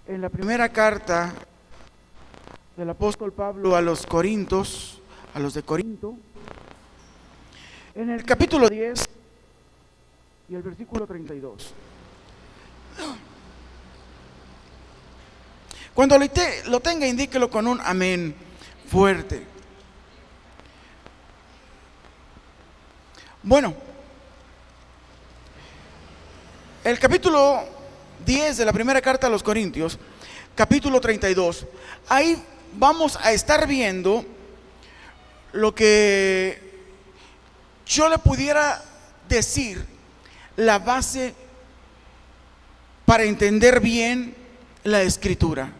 En la primera carta del apóstol Pablo a los Corintios, a los de Corinto, en el capítulo 10 y el versículo 32. Cuando lo tenga, indíquelo con un amén fuerte. Bueno, el capítulo 10 de la primera carta a los Corintios, capítulo 32, ahí vamos a estar viendo lo que yo le pudiera decir la base para entender bien la escritura.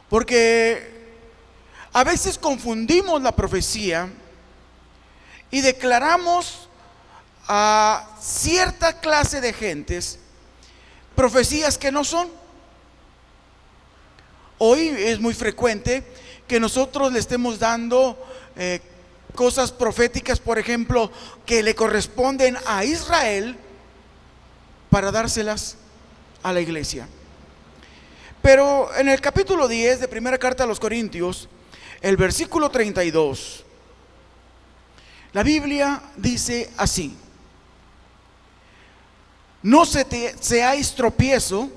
Porque a veces confundimos la profecía y declaramos a cierta clase de gentes profecías que no son. Hoy es muy frecuente que nosotros le estemos dando cosas proféticas, por ejemplo, que le corresponden a Israel, para dárselas a la iglesia. Pero en el capítulo 10 de primera carta a los Corintios, el versículo 32, la Biblia dice así: no seáis tropiezo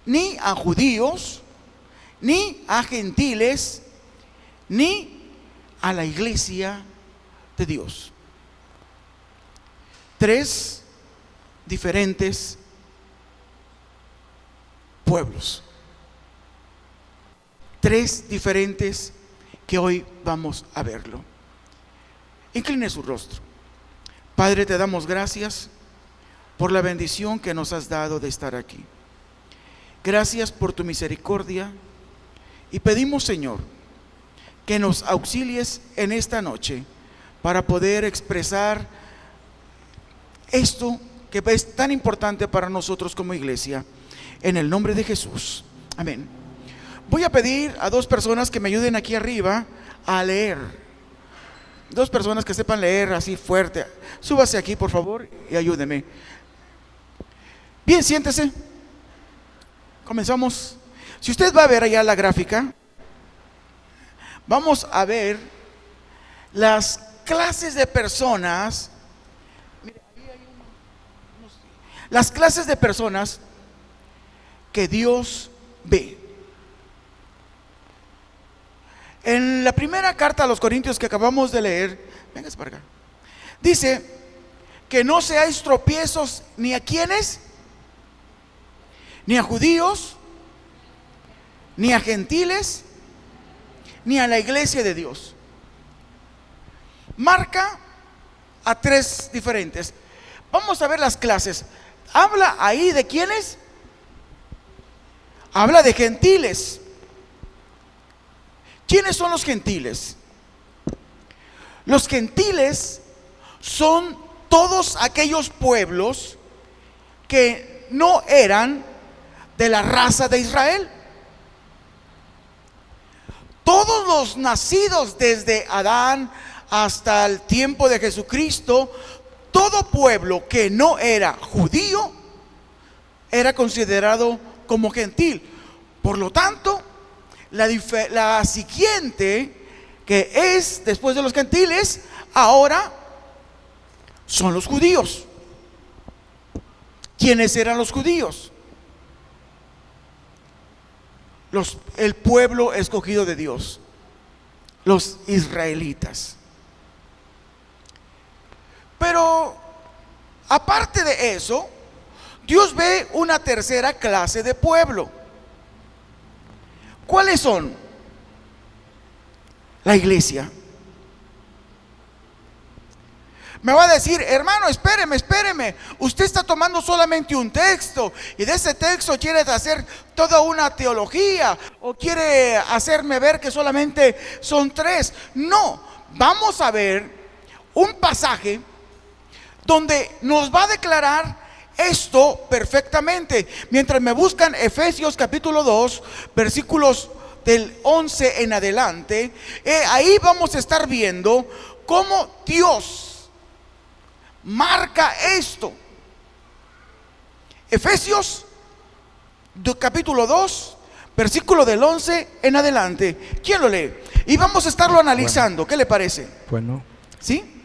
ni a judíos, ni a gentiles, ni a la iglesia de Dios. Tres diferentes pueblos, tres diferentes que hoy vamos a verlo. Incline su rostro. Padre, te damos gracias por la bendición que nos has dado de estar aquí. Gracias por tu misericordia y pedimos, Señor, que nos auxilies en esta noche para poder expresar esto que es tan importante para nosotros como iglesia, en el nombre de Jesús. Amén. Voy a pedir a dos personas que me ayuden aquí arriba a leer. Dos personas que sepan leer así fuerte. Súbase aquí, por favor, y ayúdeme. Bien, siéntese. Comenzamos. Si usted va a ver allá la gráfica, vamos a ver las clases de personas. Mire, ahí hay las clases de personas que Dios ve. En la primera carta a los Corintios que acabamos de leer, vengas para acá, dice que no seáis tropiezos ni a quienes, ni a judíos, ni a gentiles, ni a la iglesia de Dios. Marca a tres diferentes. Vamos a ver las clases. Habla ahí de quiénes. Habla de gentiles. ¿Quiénes son los gentiles? Los gentiles son todos aquellos pueblos que no eran de la raza de Israel. Todos los nacidos desde Adán hasta el tiempo de Jesucristo, todo pueblo que no era judío era considerado como gentil. Por lo tanto, la siguiente, que es después de los gentiles, ahora son los judíos. ¿Quiénes eran los judíos? El pueblo escogido de Dios, los israelitas. Pero aparte de eso, Dios ve una tercera clase de pueblo. ¿Cuáles son? La iglesia. Me va a decir, hermano, espéreme, usted está tomando solamente un texto y de ese texto quiere hacer toda una teología o quiere hacerme ver que solamente son tres. No, vamos a ver un pasaje donde nos va a declarar esto perfectamente. Mientras me buscan Efesios capítulo 2, versículos del 11 en adelante, ahí vamos a estar viendo cómo Dios marca esto. Efesios capítulo 2, versículo del 11 en adelante. ¿Quién lo lee? Y vamos a estarlo analizando. ¿Qué le parece? Bueno. ¿Sí?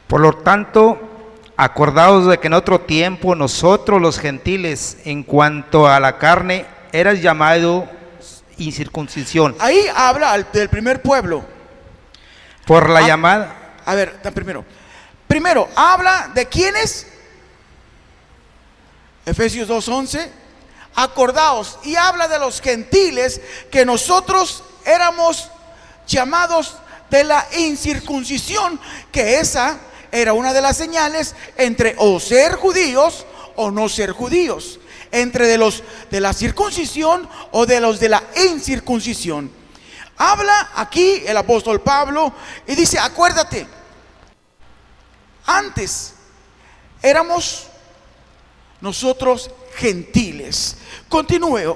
Por lo tanto, acordaos de que en otro tiempo nosotros los gentiles, en cuanto a la carne, eras llamado incircuncisión. Ahí habla del primer pueblo. Por la llamada. A ver, primero habla de quiénes. Efesios 2:11. Acordaos, y habla de los gentiles, que nosotros éramos llamados de la incircuncisión, que esa era una de las señales entre o ser judíos o no ser judíos, entre de los de la circuncisión o de los de la incircuncisión. Habla aquí el apóstol Pablo y dice: acuérdate, antes éramos nosotros gentiles. Continúe.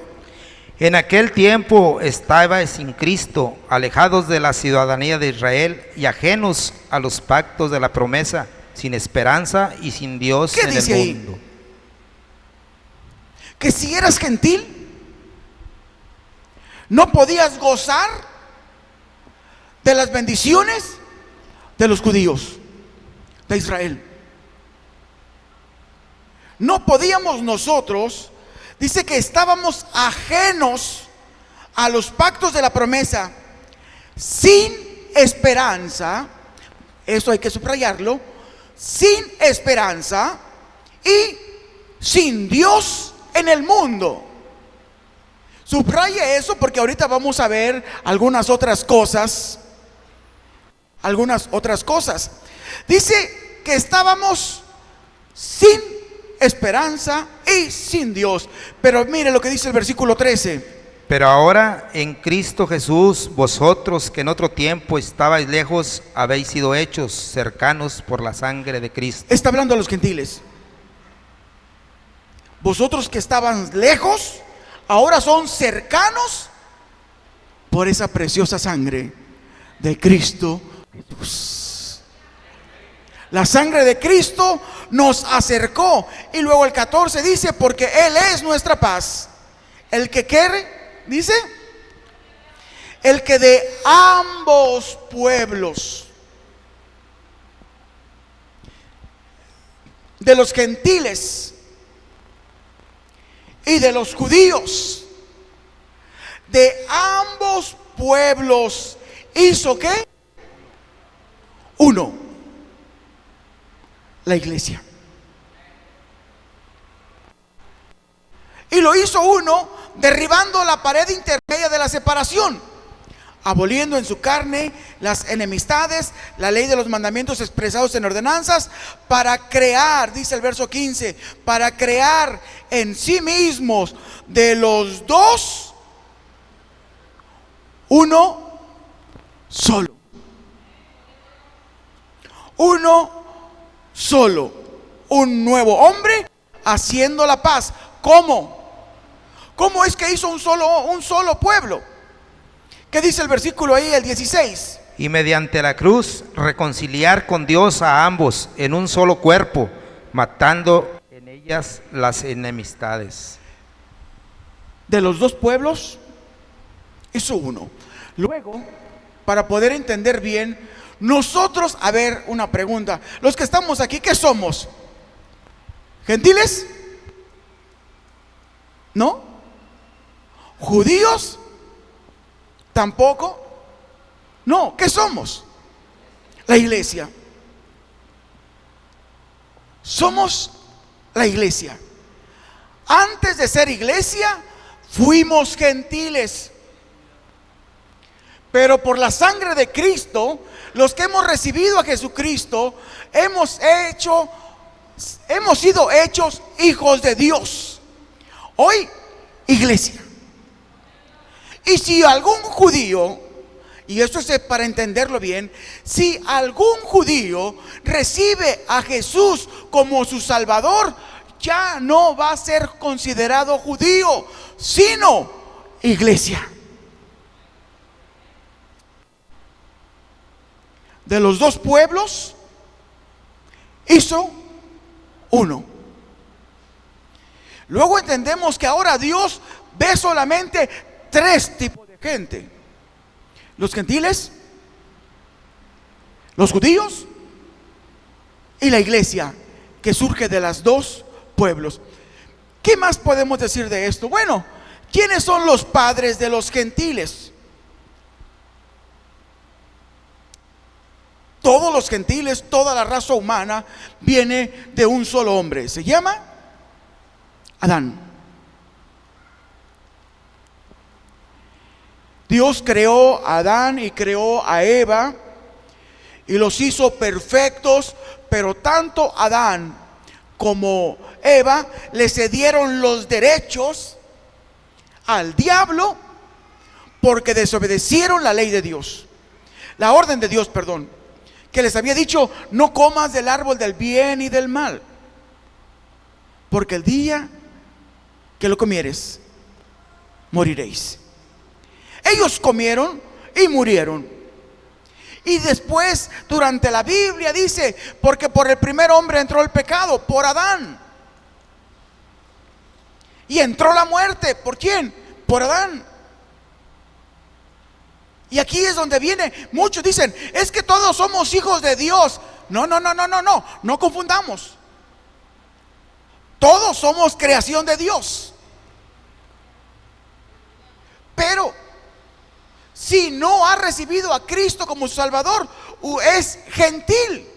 En aquel tiempo estabais sin Cristo, alejados de la ciudadanía de Israel y ajenos a los pactos de la promesa, sin esperanza y sin Dios ¿Qué en dice el ahí? mundo. Que si eras gentil, no podías gozar de las bendiciones de los judíos, de Israel. No podíamos nosotros, dice que estábamos ajenos a los pactos de la promesa, sin esperanza, eso hay que subrayarlo, sin esperanza y sin Dios en el mundo. Subraye eso porque ahorita vamos a ver algunas otras cosas. Dice que estábamos sin esperanza y sin Dios. Pero mire lo que dice el versículo 13. Pero ahora en Cristo Jesús, vosotros que en otro tiempo estabais lejos, habéis sido hechos cercanos por la sangre de Cristo. Está hablando a los gentiles. Vosotros que estaban lejos, ahora son cercanos por esa preciosa sangre de Cristo Jesús. La sangre de Cristo nos acercó. Y luego el 14 dice: porque Él es nuestra paz. El que quiere, dice, el que de ambos pueblos, de los gentiles y de los judíos, de ambos pueblos, hizo ¿qué? Uno. La iglesia. Y lo hizo uno derribando la pared intermedia de la separación, aboliendo en su carne las enemistades, la ley de los mandamientos expresados en ordenanzas, para crear, dice el verso 15, para crear en sí mismos de los dos uno solo. Uno solo, un nuevo hombre haciendo la paz. ¿Cómo? ¿Cómo es que hizo un solo pueblo? ¿Qué dice el versículo ahí, el 16? Y mediante la cruz reconciliar con Dios a ambos en un solo cuerpo, matando en ellas las enemistades. De los dos pueblos hizo uno. Luego, para poder entender bien, nosotros, a ver, una pregunta. Los que estamos aquí, ¿qué somos? ¿Gentiles? ¿No? ¿Judíos? ¿Tampoco? No, ¿qué somos? La iglesia. Somos la iglesia. Antes de ser iglesia, fuimos gentiles. Pero por la sangre de Cristo, los que hemos recibido a Jesucristo, hemos sido hechos hijos de Dios. Hoy, iglesia. Y si algún judío, y esto es para entenderlo bien, si algún judío recibe a Jesús como su Salvador, ya no va a ser considerado judío, sino iglesia. De los dos pueblos hizo uno. Luego entendemos que ahora Dios ve solamente tres tipos de gente: los gentiles, los judíos y la iglesia, que surge de los dos pueblos. ¿Qué más podemos decir de esto? Bueno, ¿quiénes son los padres de los gentiles? Todos los gentiles, toda la raza humana viene de un solo hombre. Se llama Adán. Dios creó a Adán y creó a Eva y los hizo perfectos, pero tanto Adán como Eva le cedieron los derechos al diablo porque desobedecieron la ley de Dios, la orden de Dios, perdón, que les había dicho: no comas del árbol del bien y del mal, porque el día que lo comieres, moriréis. Ellos comieron y murieron. Y después, durante la Biblia dice: porque por el primer hombre entró el pecado, por Adán. Y entró la muerte, ¿por quién? Por Adán. Y aquí es donde viene, muchos dicen: es que todos somos hijos de Dios. No confundamos. Todos somos creación de Dios. Pero si no ha recibido a Cristo como su Salvador, es gentil,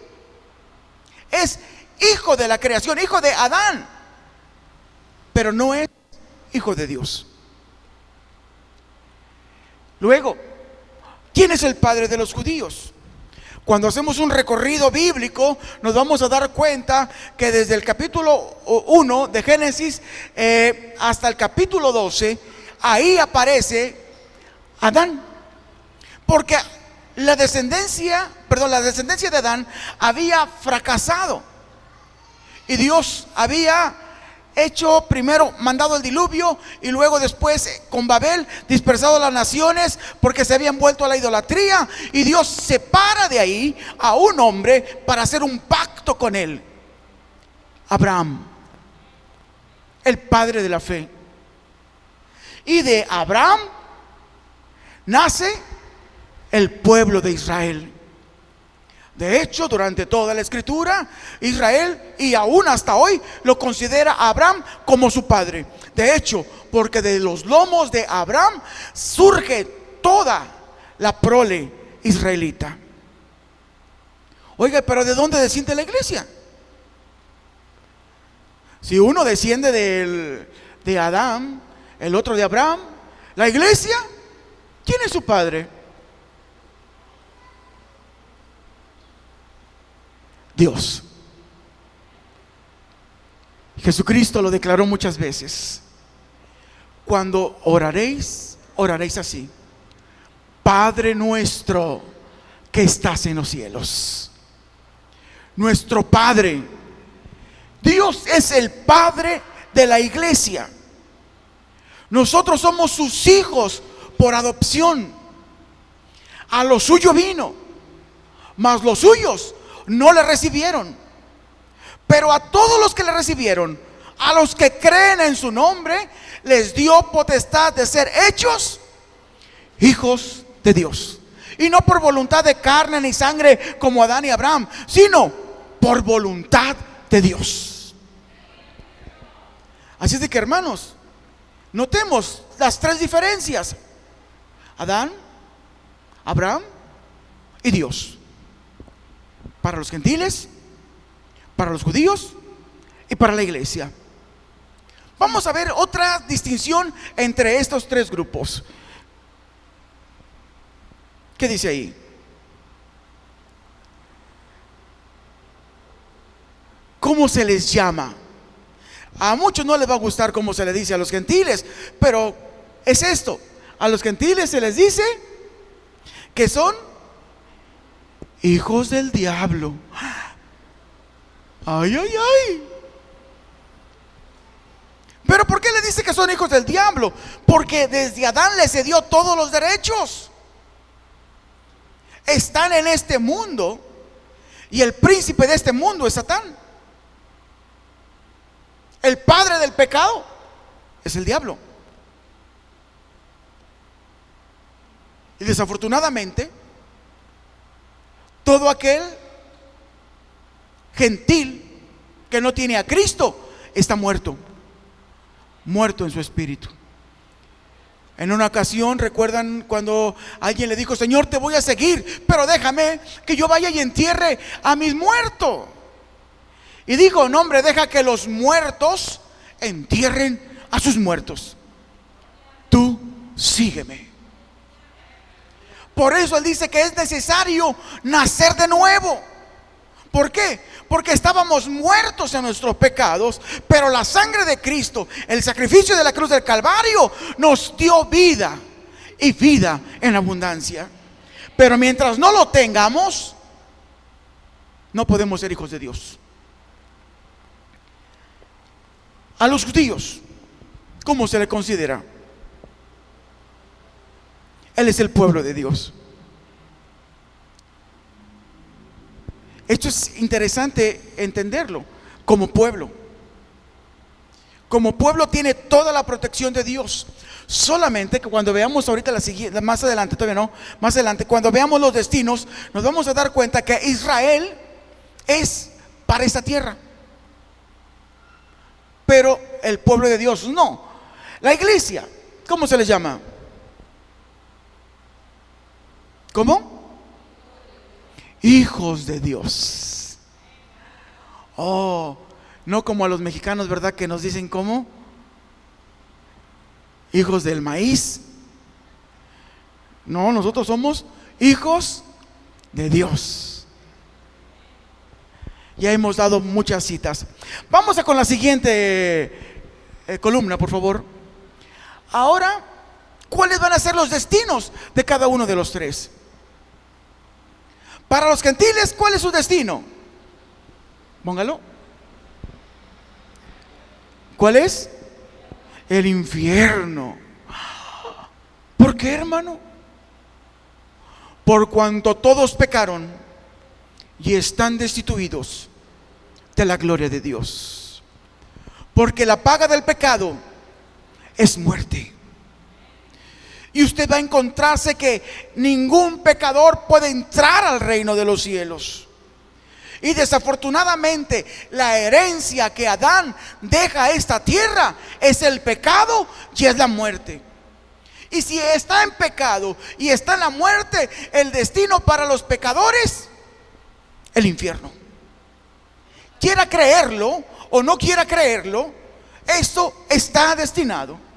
es hijo de la creación, hijo de Adán, pero no es hijo de Dios. Luego, ¿quién es el padre de los judíos? Cuando hacemos un recorrido bíblico, nos vamos a dar cuenta que desde el capítulo 1 de Génesis hasta el capítulo 12, ahí aparece Adán. Porque la descendencia de Adán había fracasado. Y Dios había hecho primero, mandado el diluvio, y luego después con Babel dispersado las naciones porque se habían vuelto a la idolatría. Y Dios separa de ahí a un hombre para hacer un pacto con él: Abraham, el padre de la fe. Y de Abraham nace el pueblo de Israel. De hecho, durante toda la escritura, Israel, y aún hasta hoy, lo considera a Abraham como su padre. De hecho, porque de los lomos de Abraham surge toda la prole israelita. Oiga, pero ¿de dónde desciende la iglesia? Si uno desciende de Adán, el otro de Abraham, la iglesia, ¿quién es su padre? Dios. Jesucristo lo declaró muchas veces: cuando oraréis, oraréis así: Padre nuestro que estás en los cielos. Nuestro Padre. Dios es el Padre de la iglesia. Nosotros somos sus hijos por adopción. A lo suyo vino, mas los suyos no le recibieron. Pero a todos los que le recibieron, a los que creen en su nombre, les dio potestad de ser hechos hijos de Dios. Y no por voluntad de carne ni sangre como Adán y Abraham, sino por voluntad de Dios. Así es de que, hermanos, notemos las tres diferencias: Adán, Abraham y Dios. Para los gentiles, para los judíos y para la iglesia. Vamos a ver otra distinción entre estos tres grupos. ¿Qué dice ahí? ¿Cómo se les llama? A muchos no les va a gustar cómo se le dice a los gentiles, pero es esto: a los gentiles se les dice que son hijos del diablo. Ay, ay, ay. ¿Pero por qué le dice que son hijos del diablo? Porque desde Adán le cedió todos los derechos. Están en este mundo y el príncipe de este mundo es Satán. El padre del pecado es el diablo. Y desafortunadamente, todo aquel gentil que no tiene a Cristo está muerto, muerto en su espíritu. En una ocasión, ¿recuerdan cuando alguien le dijo: Señor, te voy a seguir, pero déjame que yo vaya y entierre a mis muertos? Y dijo: no, hombre, deja que los muertos entierren a sus muertos. Tú sígueme. Por eso Él dice que es necesario nacer de nuevo. ¿Por qué? Porque estábamos muertos en nuestros pecados, pero la sangre de Cristo, el sacrificio de la cruz del Calvario, nos dio vida, y vida en abundancia. Pero mientras no lo tengamos, no podemos ser hijos de Dios. A los judíos, ¿cómo se le considera? Él es el pueblo de Dios. Esto es interesante entenderlo. Como pueblo tiene toda la protección de Dios. Solamente que cuando veamos ahorita la siguiente, más adelante, todavía no, más adelante, cuando veamos los destinos, nos vamos a dar cuenta que Israel es para esta tierra, pero el pueblo de Dios no. La iglesia, ¿cómo se les llama? ¿Cómo? Hijos de Dios. Oh, no como a los mexicanos, ¿verdad? Que nos dicen ¿cómo? Hijos del maíz. No, nosotros somos hijos de Dios. Ya hemos dado muchas citas. Vamos a con la siguiente columna, por favor. Ahora, ¿cuáles van a ser los destinos de cada uno de los tres? Para los gentiles, ¿cuál es su destino? Póngalo. ¿Cuál es? El infierno. ¿Por qué, hermano? Por cuanto todos pecaron y están destituidos de la gloria de Dios. Porque la paga del pecado es muerte. Y usted va a encontrarse que ningún pecador puede entrar al reino de los cielos. Y desafortunadamente la herencia que Adán deja a esta tierra es el pecado y es la muerte. Y si está en pecado y está en la muerte, el destino para los pecadores, el infierno. Quiera creerlo o no quiera creerlo, esto está destinado.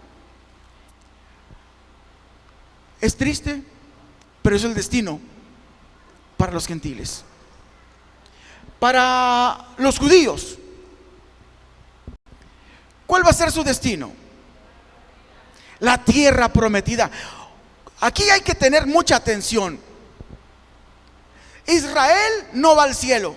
Es triste, pero es el destino para los gentiles. Para los judíos, ¿cuál va a ser su destino? La tierra prometida. Aquí hay que tener mucha atención. Israel no va al cielo.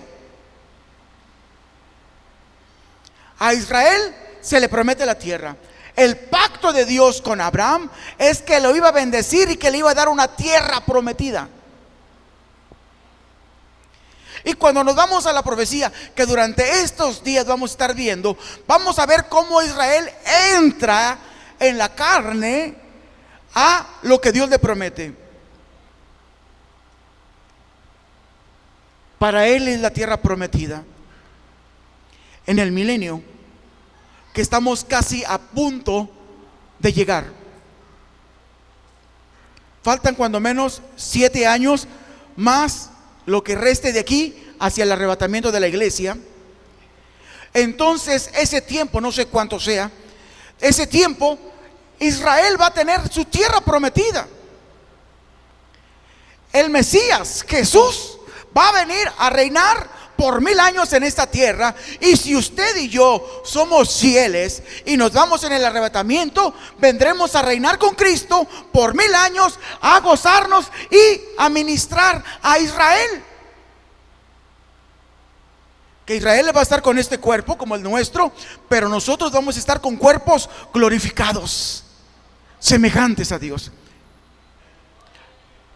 A Israel se le promete la tierra. El pacto de Dios con Abraham es que lo iba a bendecir y que le iba a dar una tierra prometida. Y cuando nos vamos a la profecía que durante estos días vamos a estar viendo, vamos a ver cómo Israel entra en la carne a lo que Dios le promete. Para él es la tierra prometida. En el milenio, que estamos casi a punto de llegar. Faltan cuando menos 7 años más lo que reste de aquí hacia el arrebatamiento de la iglesia. Entonces ese tiempo, no sé cuánto sea, ese tiempo Israel va a tener su tierra prometida. El Mesías, Jesús, va a venir a reinar por 1000 años en esta tierra. Y si usted y yo somos fieles y nos vamos en el arrebatamiento, vendremos a reinar con Cristo por 1000 años, a gozarnos y a ministrar a Israel. Que Israel va a estar con este cuerpo como el nuestro, pero nosotros vamos a estar con cuerpos glorificados, semejantes a Dios.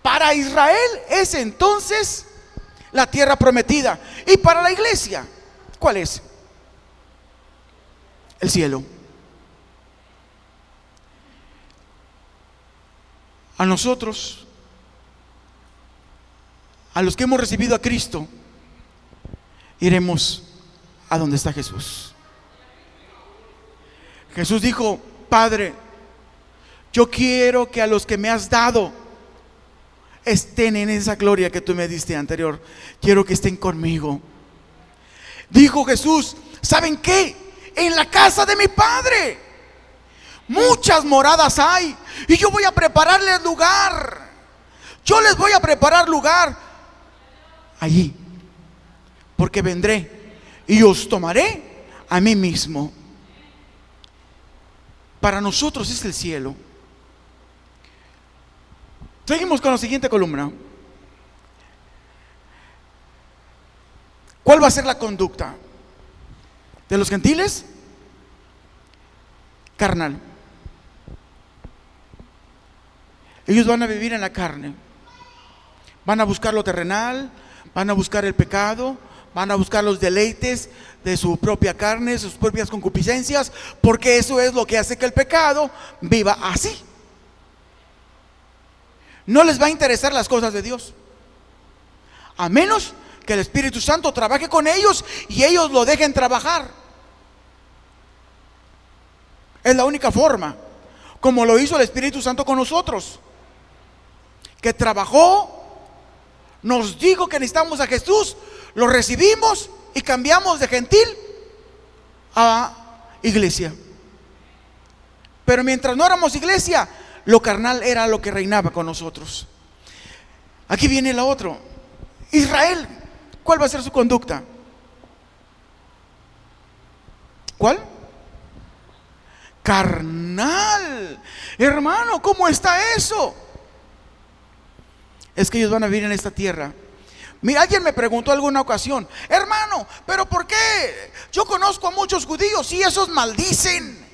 Para Israel es entonces la tierra prometida. Y para la iglesia, ¿cuál es? el cielo. A nosotros, a los que hemos recibido a Cristo, iremos a donde está Jesús. Jesús dijo: Padre, yo quiero que a los que me has dado estén en esa gloria que tú me diste anterior. Quiero que estén conmigo. Dijo Jesús: ¿saben qué? En la casa de mi Padre muchas moradas hay, y yo voy a prepararles lugar. Yo les voy a preparar lugar allí, porque vendré y os tomaré a mí mismo. Para nosotros es el cielo. Seguimos con la siguiente columna. ¿Cuál va a ser la conducta de los gentiles? Carnal. Ellos van a vivir en la carne. Van a buscar lo terrenal, van a buscar el pecado, van a buscar los deleites de su propia carne, sus propias concupiscencias, porque eso es lo que hace que el pecado viva así. No les va a interesar las cosas de Dios, a menos que el Espíritu Santo trabaje con ellos y ellos lo dejen trabajar. Es la única forma, como lo hizo el Espíritu Santo con nosotros, que trabajó, nos dijo que necesitamos a Jesús, lo recibimos y cambiamos de gentil a iglesia. Pero mientras no éramos iglesia, lo carnal era lo que reinaba con nosotros. Aquí viene la otra. Israel, ¿cuál va a ser su conducta? ¿Cuál? Carnal. Hermano, ¿cómo está eso? Es que ellos van a vivir en esta tierra. Mira, alguien me preguntó alguna ocasión: hermano, ¿pero por qué? Yo conozco a muchos judíos y esos maldicen,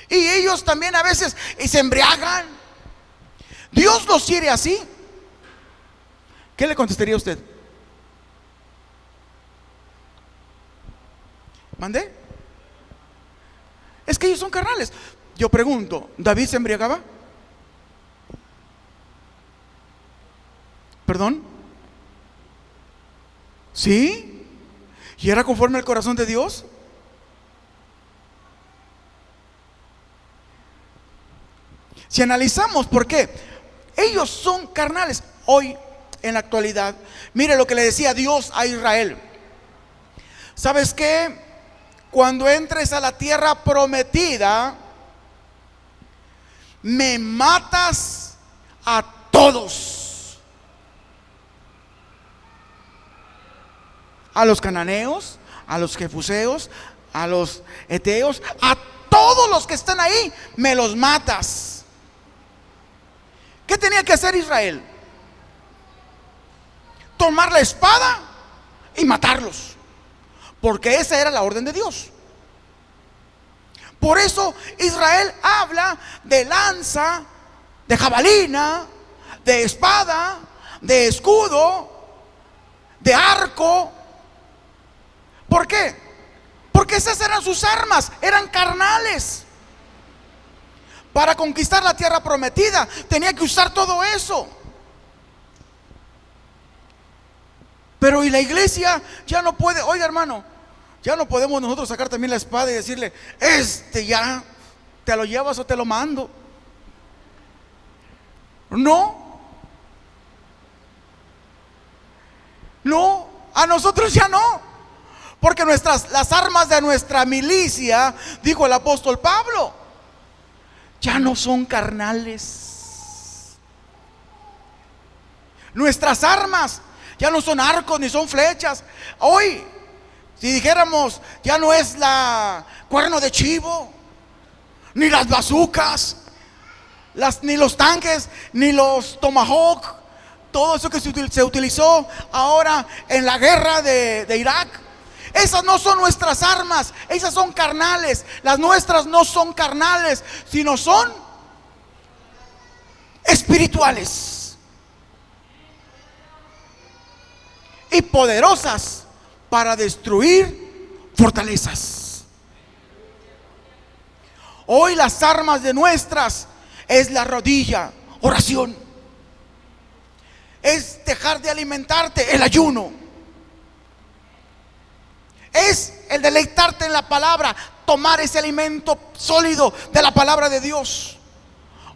y ellos también a veces se embriagan. ¿Dios los quiere así? ¿Qué le contestaría a usted? ¿Mandé? Es que ellos son carnales. Yo pregunto, ¿David se embriagaba? ¿Perdón? ¿Sí? ¿Y era conforme al corazón de Dios? Si analizamos por qué ellos son carnales hoy en la actualidad, mire lo que le decía Dios a Israel: ¿sabes qué? Cuando entres a la tierra prometida, me matas a todos, a los cananeos, a los jebuseos, a los heteos, a todos los que están ahí, me los matas. ¿Qué tenía que hacer Israel? Tomar la espada y matarlos, porque esa era la orden de Dios. Por eso Israel habla de lanza, de jabalina, de espada, de escudo, de arco. ¿Por qué? Porque esas eran sus armas, eran carnales. Para conquistar la tierra prometida tenía que usar todo eso. Pero y la iglesia ya no puede. Oiga, hermano, ya no podemos nosotros sacar también la espada y decirle: ya te lo llevas o te lo mando. No, a nosotros ya no, porque las armas de nuestra milicia, dijo el apóstol Pablo, ya no son carnales. Nuestras armas ya no son arcos ni son flechas. Hoy, si dijéramos, ya no es la cuerno de chivo, ni las bazucas, ni los tanques, ni los tomahawk, todo eso que se utilizó ahora en la guerra de Irak. Esas no son nuestras armas, esas son carnales. Las nuestras no son carnales, sino son espirituales y poderosas para destruir fortalezas. Hoy las armas de nuestras es la rodilla, oración. Es dejar de alimentarte, el ayuno. Es el deleitarte en la palabra, tomar ese alimento sólido de la palabra de Dios.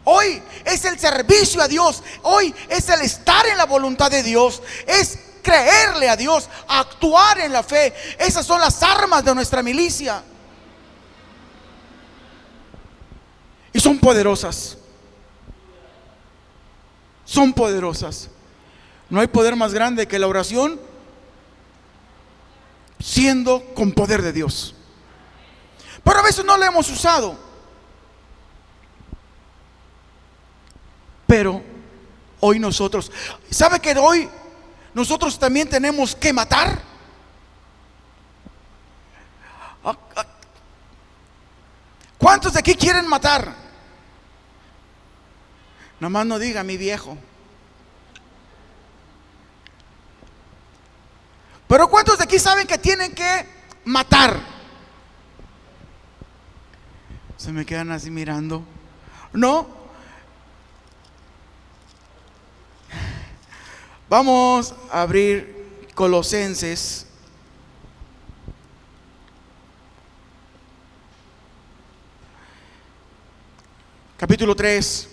Hoy es el servicio a Dios. Hoy es el estar en la voluntad de Dios. Es creerle a Dios, actuar en la fe. Esas son las armas de nuestra milicia. Y son poderosas. Son poderosas. No hay poder más grande que la oración, siendo con poder de Dios. Pero a veces no la hemos usado. Pero hoy nosotros, ¿sabe que hoy nosotros también tenemos que matar? ¿Cuántos de aquí quieren matar? Nomás no diga mi viejo. Pero ¿cuántos de aquí saben que tienen que matar? Se me quedan así mirando. ¿No? Vamos a abrir Colosenses. Capítulo 3.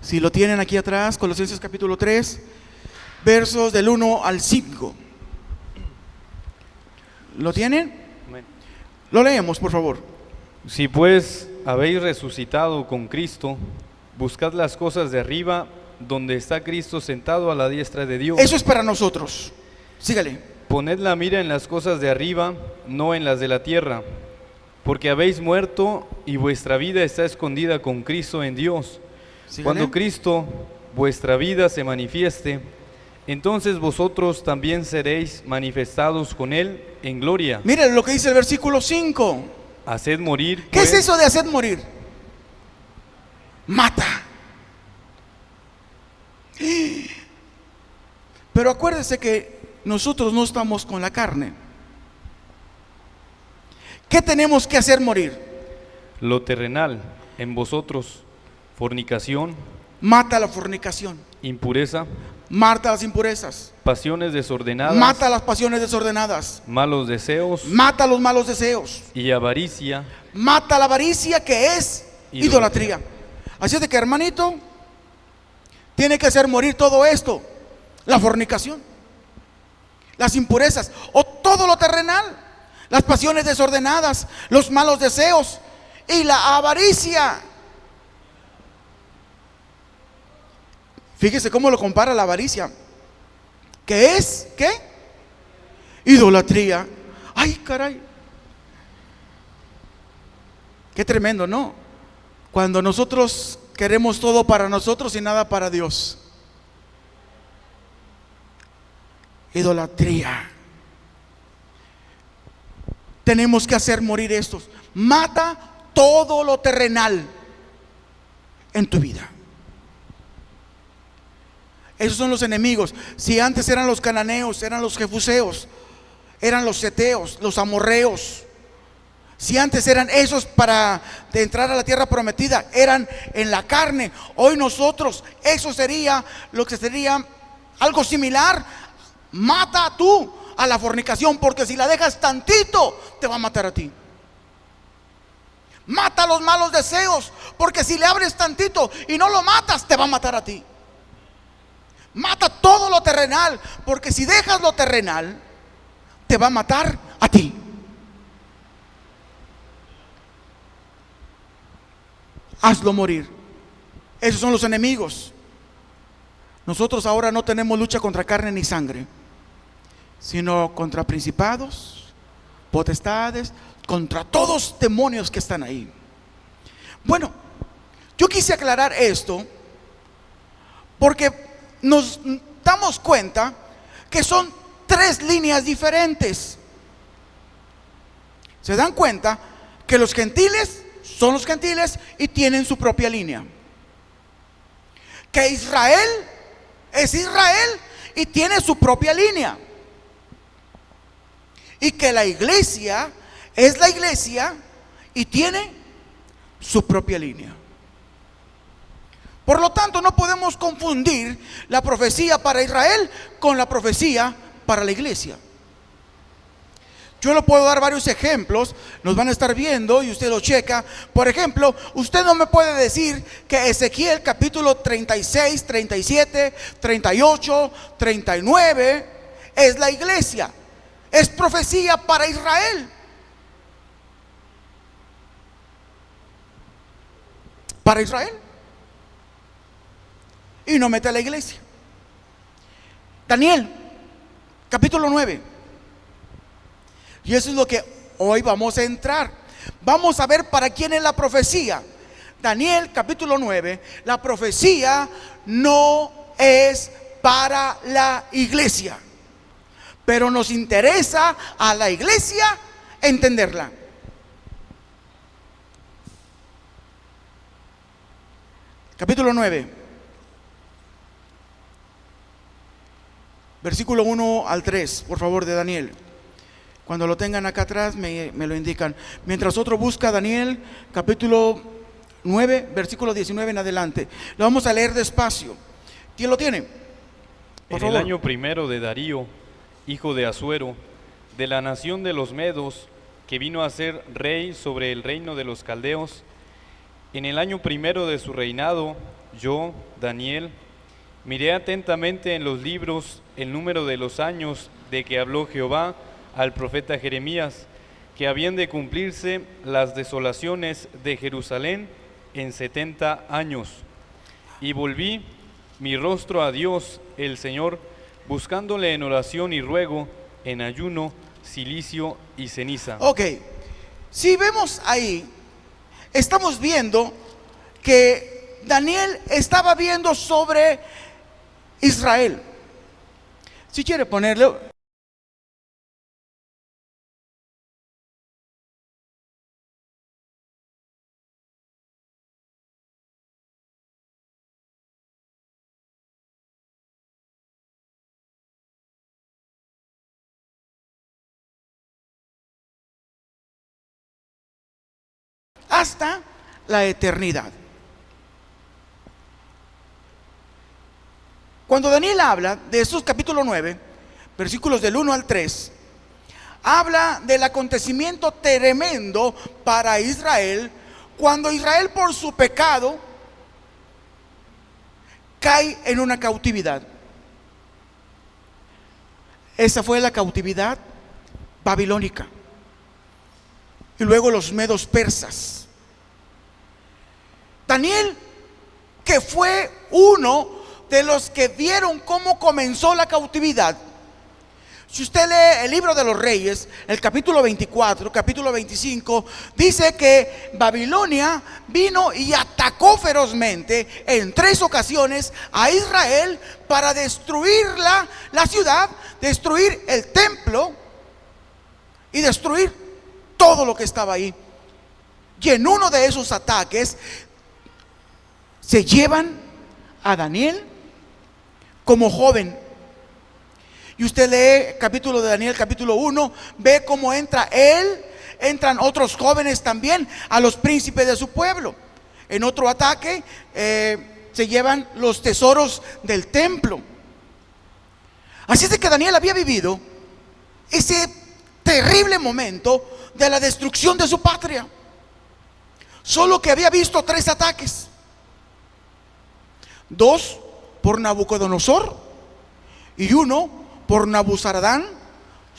Si lo tienen aquí atrás, Colosenses capítulo 3, versos del 1 al 5. ¿Lo tienen? Amén. Lo leemos, por favor. Si pues habéis resucitado con Cristo, buscad las cosas de arriba, donde está Cristo sentado a la diestra de Dios. Eso es para nosotros. Sígale. Poned la mira en las cosas de arriba, no en las de la tierra, porque habéis muerto y vuestra vida está escondida con Cristo en Dios. Sígale. Cuando Cristo, vuestra vida, se manifieste, entonces vosotros también seréis manifestados con Él en gloria. Mire lo que dice el versículo 5. Haced morir, ¿Qué pues, es eso de hacer morir? Mata. Pero acuérdese que nosotros no estamos con la carne. ¿Qué tenemos que hacer morir? lo terrenal en vosotros: fornicación, Mata la fornicación, impureza, mata las impurezas, pasiones desordenadas, mata las pasiones desordenadas, malos deseos mata los malos deseos, y avaricia. mata la avaricia, que es idolatría. Así es de que, hermanito, tiene que hacer morir todo esto: la fornicación, las impurezas o todo lo terrenal, las pasiones desordenadas, los malos deseos y la avaricia. Fíjese cómo lo compara la avaricia, que es, ¿qué? Idolatría. Ay, caray, qué tremendo, ¿no? Cuando nosotros queremos todo para nosotros y nada para Dios. Idolatría. Tenemos que hacer morir estos. Mata todo lo terrenal en tu vida. Esos son los enemigos. Si antes eran los cananeos, eran los jebuseos, eran los seteos, los amorreos. Si antes eran esos para de entrar a la tierra prometida, eran en la carne. Hoy nosotros, eso sería lo que sería algo similar. Mata tú a la fornicación, porque si la dejas tantito, te va a matar a ti. Mata los malos deseos, porque si le abres tantito y no lo matas, te va a matar a ti. Mata todo lo terrenal, porque si dejas lo terrenal, te va a matar a ti. Hazlo morir. Esos son los enemigos. Nosotros ahora no tenemos lucha contra carne ni sangre, sino contra principados, potestades, contra todos demonios que están ahí. Bueno, yo quise aclarar esto porque nos damos cuenta que son tres líneas diferentes. Se dan cuenta que los gentiles son los gentiles y tienen su propia línea. Que Israel es Israel y tiene su propia línea. y que la iglesia es la iglesia y tiene su propia línea. Por lo tanto, no podemos confundir la profecía para Israel con la profecía para la iglesia. Yo le puedo dar varios ejemplos, nos van a estar viendo y usted lo checa. Por ejemplo, usted no me puede decir que Ezequiel capítulo 36, 37, 38, 39 es la iglesia. Es profecía para Israel. Para Israel. Y no mete a la iglesia. Daniel capítulo 9. Y eso es lo que hoy vamos a entrar. Vamos a ver para quién es la profecía. Daniel capítulo 9. La profecía no es para la iglesia, pero nos interesa a la iglesia entenderla. Capítulo 9, versículo 1 al 3, por favor, de Daniel. Cuando lo tengan acá atrás me lo indican. Mientras otro busca Daniel capítulo 9, versículo 19 en adelante. Lo vamos a leer despacio. ¿Quién lo tiene? Por favor. En el año primero de Darío, hijo de Asuero, de la nación de los Medos, que vino a ser rey sobre el reino de los caldeos, en el año primero de su reinado, yo, Daniel, miré atentamente en los libros el número de los años de que habló Jehová al profeta Jeremías, que habían de cumplirse las desolaciones de Jerusalén en 70 años. Y volví mi rostro a Dios, el Señor, buscándole en oración y ruego, en ayuno, cilicio y ceniza. Ok, si vemos ahí, estamos viendo que Daniel estaba viendo sobre Israel. Si quiere ponerlo. Hasta la eternidad. Cuando Daniel habla de esos capítulo 9, versículos del 1 al 3, habla del acontecimiento tremendo para Israel, cuando Israel por su pecado cae en una cautividad. Esa fue la cautividad babilónica. Y luego los medos persas. Daniel, que fue uno de los que vieron cómo comenzó la cautividad. Si usted lee el libro de los Reyes, el capítulo 24, capítulo 25, dice que Babilonia vino y atacó ferozmente en 3 ocasiones a Israel para destruir la ciudad, destruir el templo y destruir todo lo que estaba ahí. Y en uno de esos ataques se llevan a Daniel como joven. Y usted lee capítulo de Daniel, capítulo 1, ve cómo entra él, entran otros jóvenes también, a los príncipes de su pueblo. En otro ataque se llevan los tesoros del templo. Así es de que Daniel había vivido ese terrible momento de la destrucción de su patria, solo que había visto 3 ataques. 2 por Nabucodonosor y 1 por Nabuzaradán,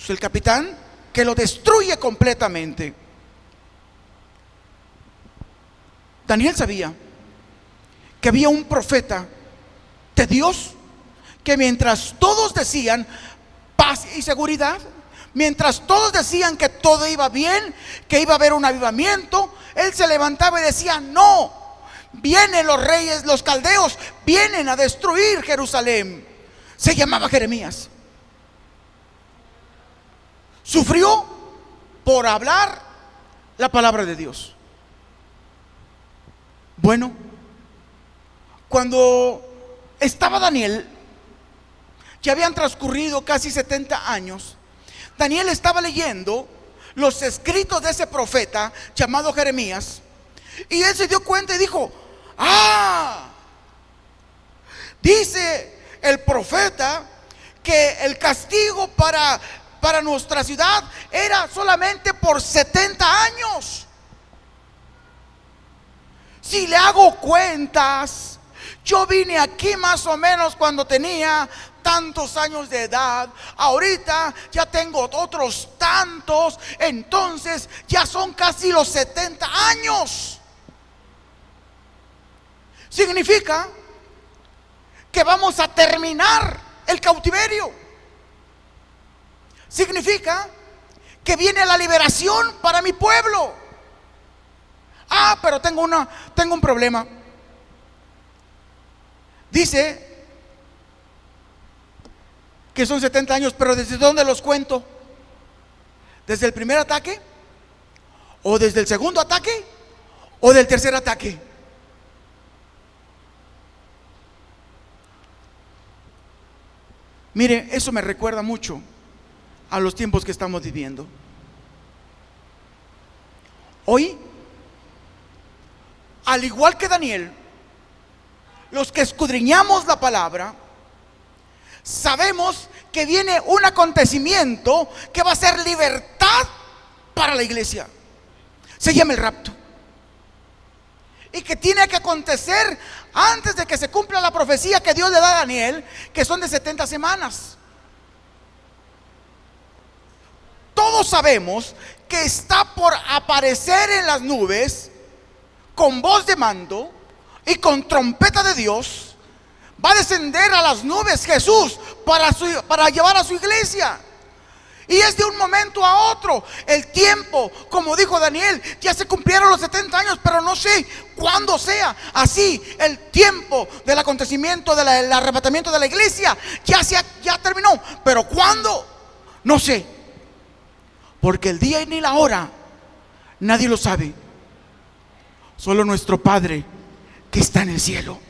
el capitán, que lo destruye completamente. Daniel sabía que había un profeta de Dios que mientras todos decían paz y seguridad, mientras todos decían que todo iba bien, que iba a haber un avivamiento, él se levantaba y decía: no, vienen los reyes, los caldeos, vienen a destruir Jerusalén. Se llamaba Jeremías. Sufrió por hablar la palabra de Dios. Bueno, cuando estaba Daniel, ya habían transcurrido casi 70 años. Daniel estaba leyendo los escritos de ese profeta llamado Jeremías, y él se dio cuenta y dijo: dice el profeta que el castigo para nuestra ciudad era solamente por 70 años. Si le hago cuentas, yo vine aquí más o menos cuando tenía tantos años de edad, ahorita ya tengo otros tantos, entonces ya son casi los 70 años. Significa que vamos a terminar el cautiverio. Significa que viene la liberación para mi pueblo. Pero tengo un problema. Dice que son 70 años, pero ¿desde dónde los cuento? ¿Desde el primer ataque? ¿O desde el segundo ataque? ¿O del tercer ataque? Mire, eso me recuerda mucho a los tiempos que estamos viviendo. Hoy, al igual que Daniel, los que escudriñamos la palabra, sabemos que viene un acontecimiento que va a ser libertad para la iglesia. Se llama el rapto. Y que tiene que acontecer antes de que se cumpla la profecía que Dios le da a Daniel, que son de 70 semanas. Todos sabemos que está por aparecer en las nubes con voz de mando y con trompeta de Dios. Va a descender a las nubes Jesús para llevar a su iglesia. Y es de un momento a otro. El tiempo, como dijo Daniel, ya se cumplieron los 70 años, pero no sé cuándo sea. Así, el tiempo del acontecimiento del arrebatamiento de la iglesia ya terminó. Pero ¿cuándo? No sé. Porque el día ni la hora nadie lo sabe. Solo nuestro Padre que está en el cielo.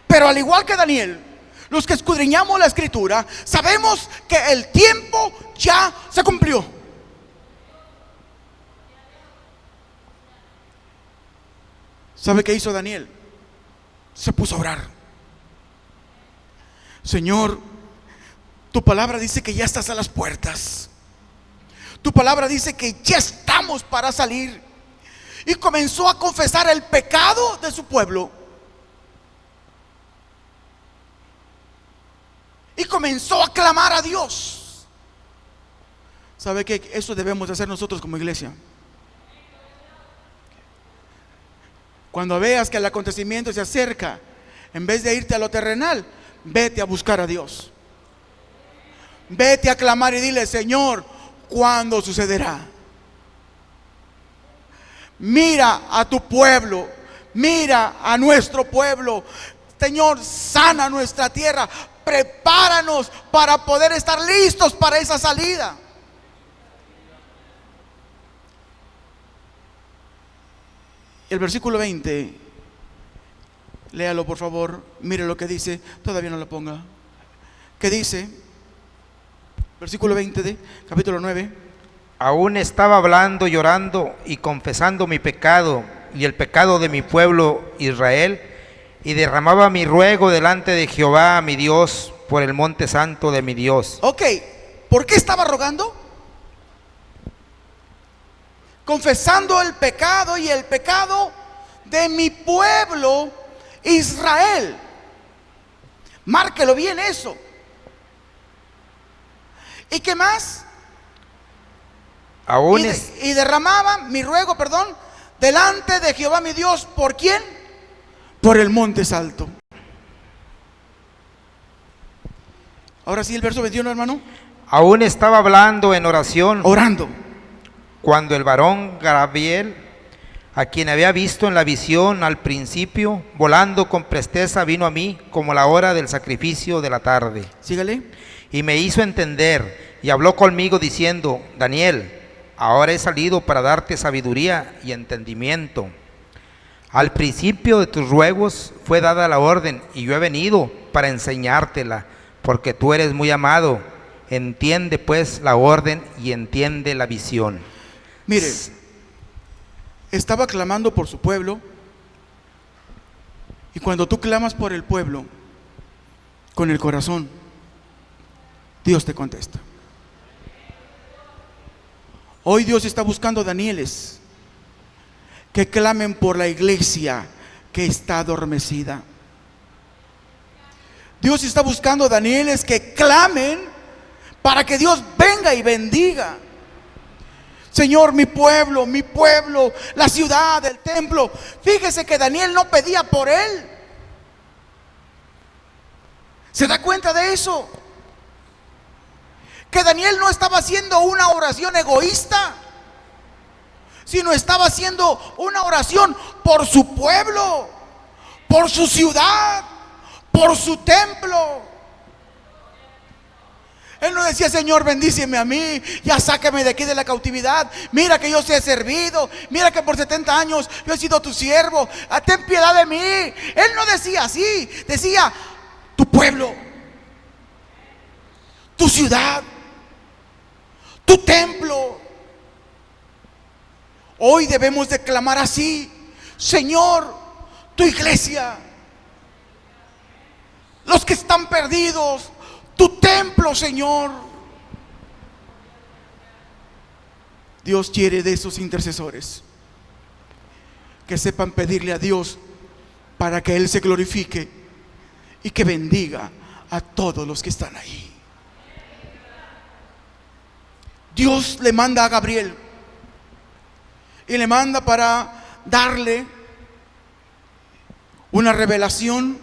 Pero al igual que Daniel, los que escudriñamos la escritura, sabemos que el tiempo ya se cumplió. ¿Sabe qué hizo Daniel? Se puso a orar. Señor, tu palabra dice que ya estás a las puertas. Tu palabra dice que ya estamos para salir. Y comenzó a confesar el pecado de su pueblo. Y comenzó a clamar a Dios. ¿Sabe qué? Eso debemos de hacer nosotros como iglesia. Cuando veas que el acontecimiento se acerca, en vez de irte a lo terrenal, vete a buscar a Dios. Vete a clamar y dile: Señor, ¿cuándo sucederá? Mira a tu pueblo, mira a nuestro pueblo. Señor, sana nuestra tierra. Prepáranos para poder estar listos para esa salida. El versículo 20, léalo por favor. Mire lo que dice. Todavía no lo ponga. ¿Qué dice? Versículo 20 de capítulo 9. Aún estaba hablando, llorando y confesando mi pecado y el pecado de mi pueblo Israel, y derramaba mi ruego delante de Jehová mi Dios por el monte santo de mi Dios. Ok, ¿por qué estaba rogando? Confesando el pecado y el pecado de mi pueblo Israel. Márquelo bien eso. ¿Y qué más? Aún Y derramaba mi ruego, delante de Jehová mi Dios. ¿Por quién? Por el monte santo. Ahora sí, el verso 21, hermano. Aún estaba hablando en oración, orando, cuando el varón Gabriel, a quien había visto en la visión al principio, volando con presteza, vino a mí como la hora del sacrificio de la tarde. Sígale. Y me hizo entender y habló conmigo diciendo: Daniel, ahora he salido para darte sabiduría y entendimiento. Al principio de tus ruegos fue dada la orden, y yo he venido para enseñártela, porque tú eres muy amado, Entiende pues la orden y entiende la visión. Mire, estaba clamando por su pueblo, y cuando tú clamas por el pueblo con el corazón, Dios te contesta. Hoy Dios está buscando Danieles que clamen por la iglesia que está adormecida. Dios está buscando Danieles que clamen para que Dios venga y bendiga. Señor, mi pueblo, la ciudad, el templo. Fíjese que Daniel no pedía por él. ¿Se da cuenta de eso? Que Daniel no estaba haciendo una oración egoísta, sino estaba haciendo una oración por su pueblo, por su ciudad, por su templo. Él no decía: Señor, bendíceme a mí, ya sáqueme de aquí de la cautividad. Mira que yo te he servido, mira que por 70 años yo he sido tu siervo, ten piedad de mí. Él no decía así, decía: tu pueblo, tu ciudad, tu templo. Hoy debemos de clamar así: Señor, tu iglesia, los que están perdidos, tu templo, Señor. Dios quiere de esos intercesores que sepan pedirle a Dios para que Él se glorifique y que bendiga a todos los que están ahí. Dios le manda a Gabriel y le manda para darle una revelación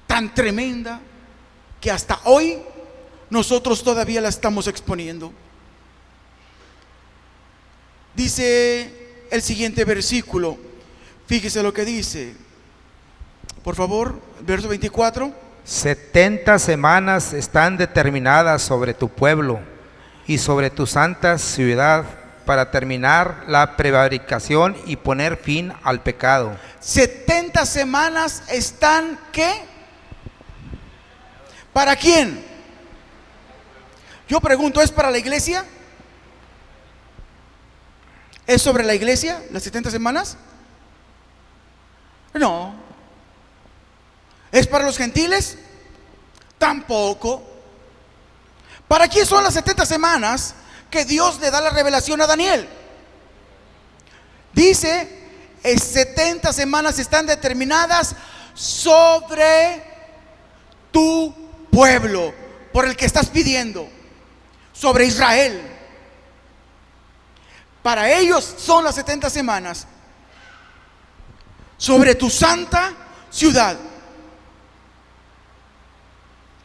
tan tremenda que hasta hoy nosotros todavía la estamos exponiendo. Dice el siguiente versículo, fíjese lo que dice, por favor, verso 24. 70 semanas están determinadas sobre tu pueblo y sobre tu santa ciudad para terminar la prevaricación y poner fin al pecado. 70 semanas están, ¿qué? ¿Para quién? Yo pregunto, ¿es para la iglesia? ¿Es sobre la iglesia las 70 semanas? No. ¿Es para los gentiles? Tampoco. ¿Para quién son las 70 semanas que Dios le da la revelación a Daniel? Dice, 70 semanas están determinadas sobre tu pueblo, por el que estás pidiendo, sobre Israel. Para ellos son las 70 semanas sobre tu santa ciudad,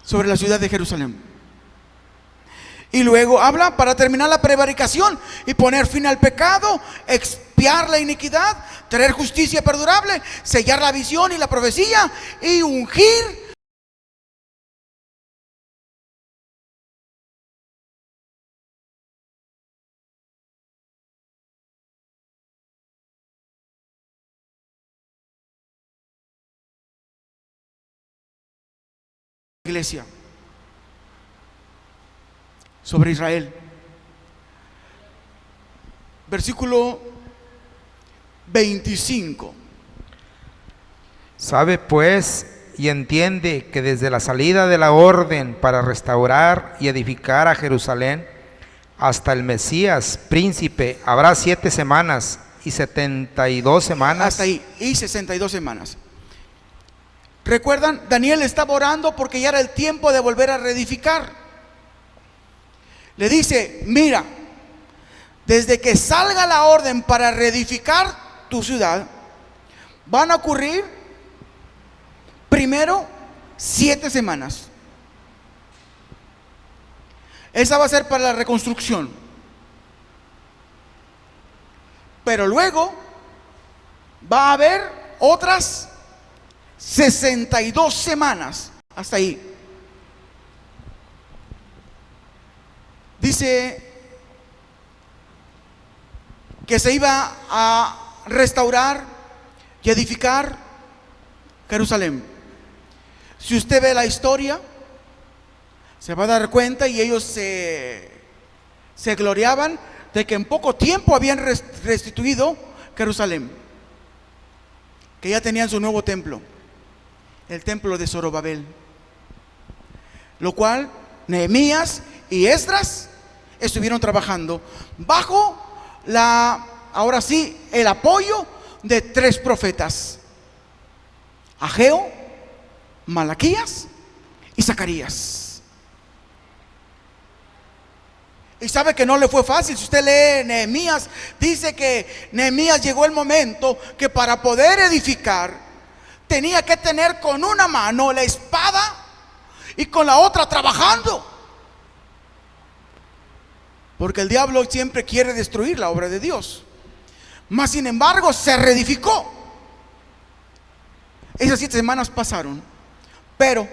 sobre la ciudad de Jerusalén. Y luego habla para terminar la prevaricación y poner fin al pecado, expiar la iniquidad, traer justicia perdurable, sellar la visión y la profecía y ungir la iglesia sobre Israel. Versículo 25. Sabe pues y entiende que desde la salida de la orden para restaurar y edificar a Jerusalén hasta el Mesías príncipe habrá 7 semanas y 72 semanas. Hasta ahí, y 62 semanas. ¿Recuerdan? Daniel estaba orando porque ya era el tiempo de volver a reedificar. Le dice: mira, desde que salga la orden para reedificar tu ciudad, van a ocurrir primero 7 semanas. Esa va a ser para la reconstrucción. Pero luego va a haber otras 62 semanas. Hasta ahí. Dice que se iba a restaurar y edificar Jerusalén. Si usted ve la historia, se va a dar cuenta y ellos se gloriaban de que en poco tiempo habían restituido Jerusalén, que ya tenían su nuevo templo, el templo de Zorobabel, lo cual Nehemías y Esdras estuvieron trabajando bajo ahora sí, el apoyo de 3 profetas: Ageo, Malaquías y Zacarías. Y sabe que no le fue fácil. Si usted lee Nehemías, dice que Nehemías llegó el momento que para poder edificar tenía que tener con una mano la espada y con la otra trabajando, porque el diablo siempre quiere destruir la obra de Dios. Mas sin embargo se reedificó. Esas 7 semanas pasaron, pero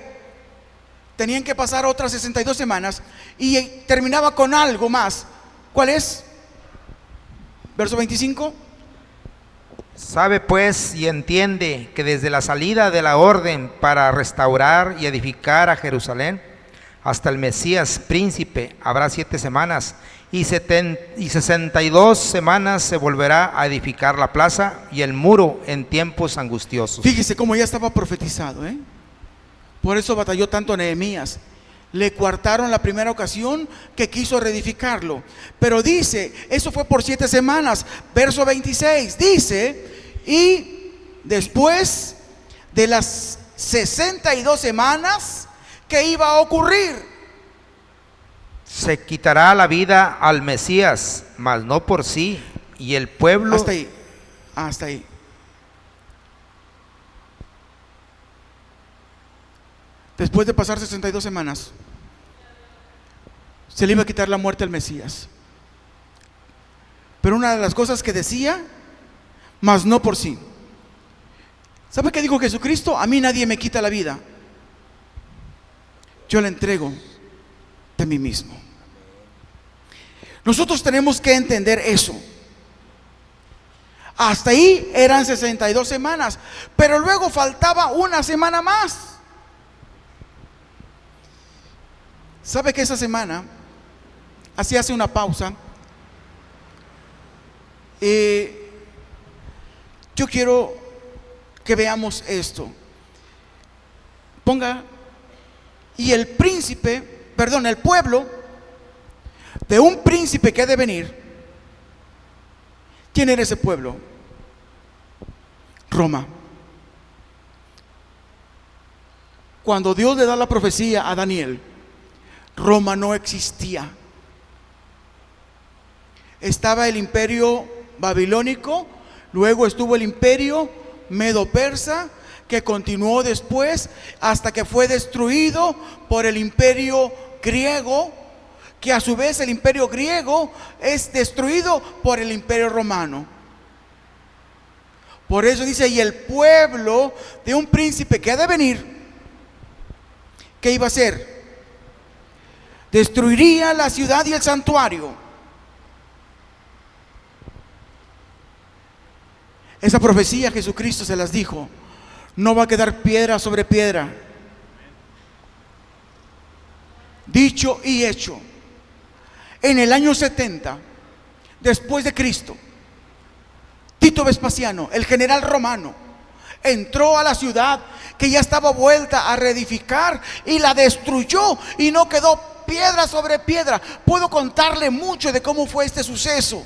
tenían que pasar otras 62 semanas y terminaba con algo más. ¿Cuál es? Verso 25. Sabe pues y entiende que desde la salida de la orden para restaurar y edificar a Jerusalén hasta el Mesías príncipe habrá 7 semanas, y 62 semanas se volverá a edificar la plaza y el muro en tiempos angustiosos. Fíjese cómo ya estaba profetizado, ¿eh? Por eso batalló tanto Nehemías. Le coartaron la primera ocasión que quiso reedificarlo. Pero dice, eso fue por 7 semanas. Verso 26 dice, y después de las 62 semanas, ¿qué iba a ocurrir? Se quitará la vida al Mesías, mas no por sí, y el pueblo... Hasta ahí, hasta ahí. Después de pasar 62 semanas, se le iba a quitar la muerte al Mesías. Pero una de las cosas que decía, mas no por sí. ¿Sabe qué dijo Jesucristo? A mí nadie me quita la vida, yo la entrego de mí mismo. Nosotros tenemos que entender eso. Hasta ahí eran 62 semanas, pero luego faltaba una semana más. ¿Sabe que esa semana, así hace una pausa, yo quiero que veamos esto? Ponga, y el pueblo de un príncipe que ha de venir. ¿Quién era ese pueblo? Roma. Cuando Dios le da la profecía a Daniel, Roma no existía. Estaba el imperio babilónico, luego estuvo el imperio medo-persa, que continuó después hasta que fue destruido por el imperio griego, que a su vez el imperio griego es destruido por el imperio romano. Por eso dice, y el pueblo de un príncipe que ha de venir, ¿qué iba a hacer? Destruiría la ciudad y el santuario. Esa profecía Jesucristo se las dijo. No va a quedar piedra sobre piedra. Dicho y hecho. En el año 70 después de Cristo, Tito Vespasiano, el general romano, entró a la ciudad que ya estaba vuelta a reedificar y la destruyó, y no quedó piedra sobre piedra. Puedo contarle mucho de cómo fue este suceso,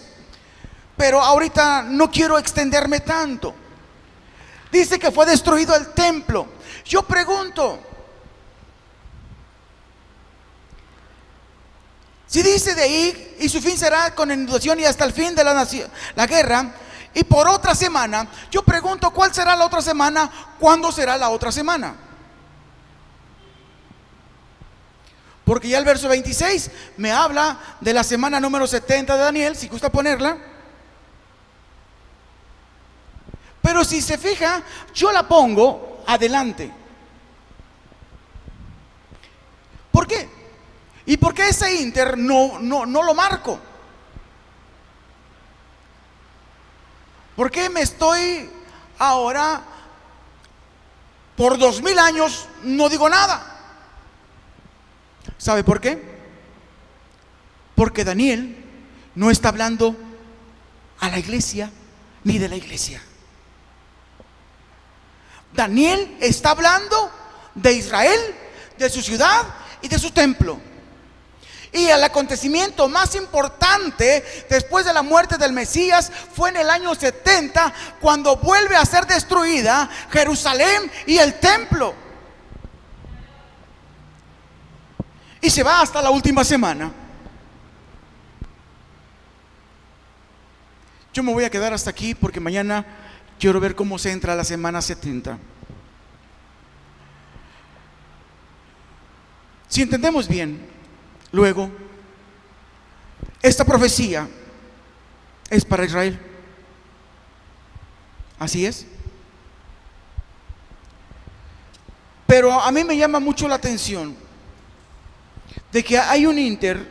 pero ahorita no quiero extenderme tanto. Dice que fue destruido el templo. Yo pregunto, si dice de ahí, y su fin será con inundación y hasta el fin de la guerra, y por otra semana, yo pregunto, ¿cuál será la otra semana? ¿Cuándo será la otra semana? Porque ya el verso 26 me habla de la semana número 70 de Daniel, si gusta ponerla. Pero si se fija, yo la pongo adelante. ¿Por qué? ¿Y por qué ese inter no lo marco? ¿Por qué me estoy ahora, por 2000 años, no digo nada? ¿Sabe por qué? Porque Daniel no está hablando a la iglesia ni de la iglesia. Daniel está hablando de Israel, de su ciudad y de su templo. Y el acontecimiento más importante después de la muerte del Mesías fue en el año 70, cuando vuelve a ser destruida Jerusalén y el templo. Y se va hasta la última semana. Yo me voy a quedar hasta aquí porque mañana quiero ver cómo se entra a la semana 70. Si entendemos bien, luego, esta profecía es para Israel. Así es. Pero a mí me llama mucho la atención de que hay un inter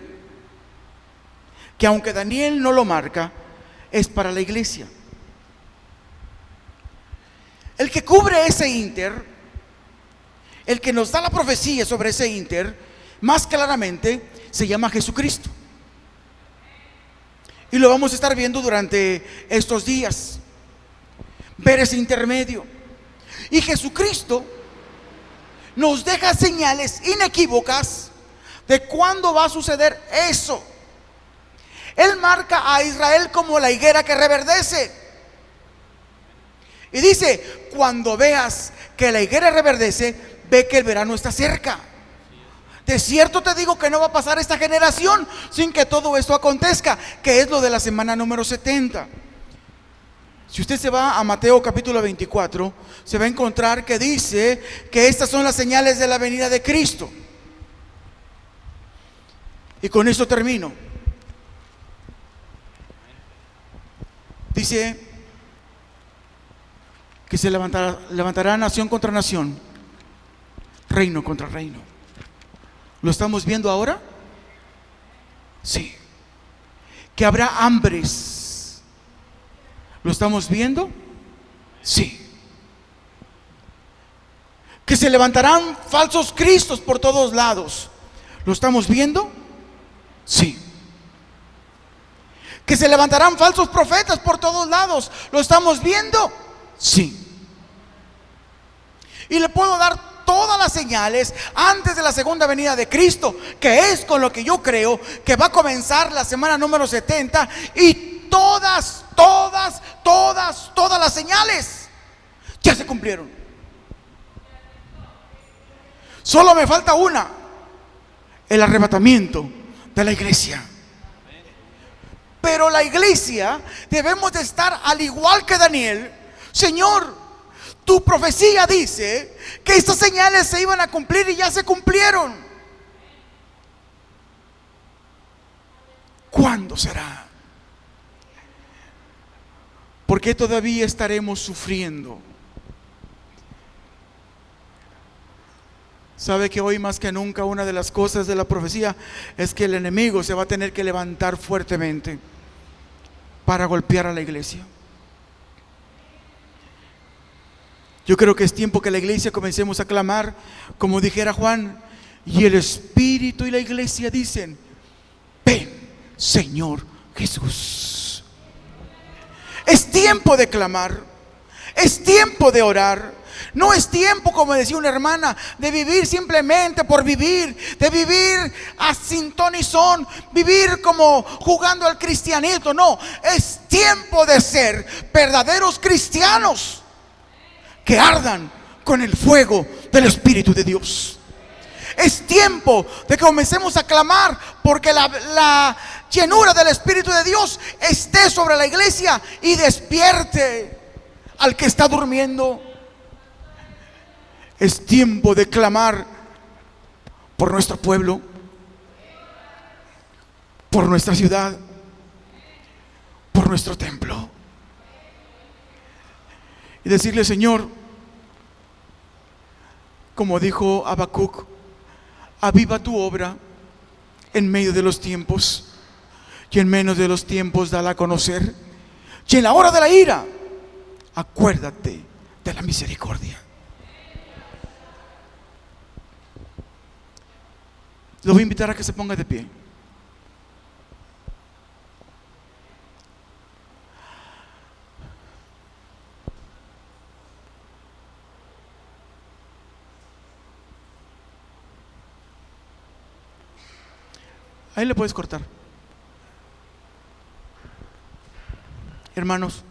que, aunque Daniel no lo marca, es para la iglesia. El que cubre ese inter, el que nos da la profecía sobre ese inter, más claramente se llama Jesucristo. Y lo vamos a estar viendo durante estos días, ver ese intermedio. Y Jesucristo nos deja señales inequívocas de cuándo va a suceder eso. Él marca a Israel como la higuera que reverdece. Y dice: cuando veas que la higuera reverdece, ve que el verano está cerca. De cierto te digo que no va a pasar esta generación sin que todo esto acontezca, que es lo de la semana número 70. Si usted se va a Mateo capítulo 24, se va a encontrar que dice que estas son las señales de la venida de Cristo. Y con esto termino. Dice que se levantará nación contra nación, reino contra reino. ¿Lo estamos viendo ahora? Sí. Que habrá hambres. ¿Lo estamos viendo? Sí. Que se levantarán falsos cristos por todos lados. ¿Lo estamos viendo? Sí. Que se levantarán falsos profetas por todos lados. ¿Lo estamos viendo? Sí. Y le puedo dar todas las señales antes de la segunda venida de Cristo, que es con lo que yo creo que va a comenzar la semana número 70. Y todas las señales ya se cumplieron. Solo me falta una: el arrebatamiento de la iglesia. Pero la iglesia debemos de estar al igual que Daniel. Señor, tu profecía dice que estas señales se iban a cumplir y ya se cumplieron. ¿Cuándo será? ¿Por qué todavía estaremos sufriendo? Sabe que hoy más que nunca una de las cosas de la profecía es que el enemigo se va a tener que levantar fuertemente para golpear a la iglesia. Yo creo que es tiempo que la iglesia comencemos a clamar, como dijera Juan, y el Espíritu y la iglesia dicen: ven, Señor Jesús. Es tiempo de clamar, es tiempo de orar. No es tiempo, como decía una hermana, de vivir simplemente por vivir, de vivir a sin ton y son, vivir como jugando al cristianismo. No, es tiempo de ser verdaderos cristianos que ardan con el fuego del Espíritu de Dios. Es tiempo de que comencemos a clamar porque la llenura del Espíritu de Dios esté sobre la iglesia y despierte al que está durmiendo. Es tiempo de clamar por nuestro pueblo, por nuestra ciudad, por nuestro templo. Y decirle: Señor, como dijo Habacuc, aviva tu obra en medio de los tiempos, y en menos de los tiempos dala a conocer, y en la hora de la ira acuérdate de la misericordia. Lo voy a invitar a que se ponga de pie. Ahí le puedes cortar. Hermanos,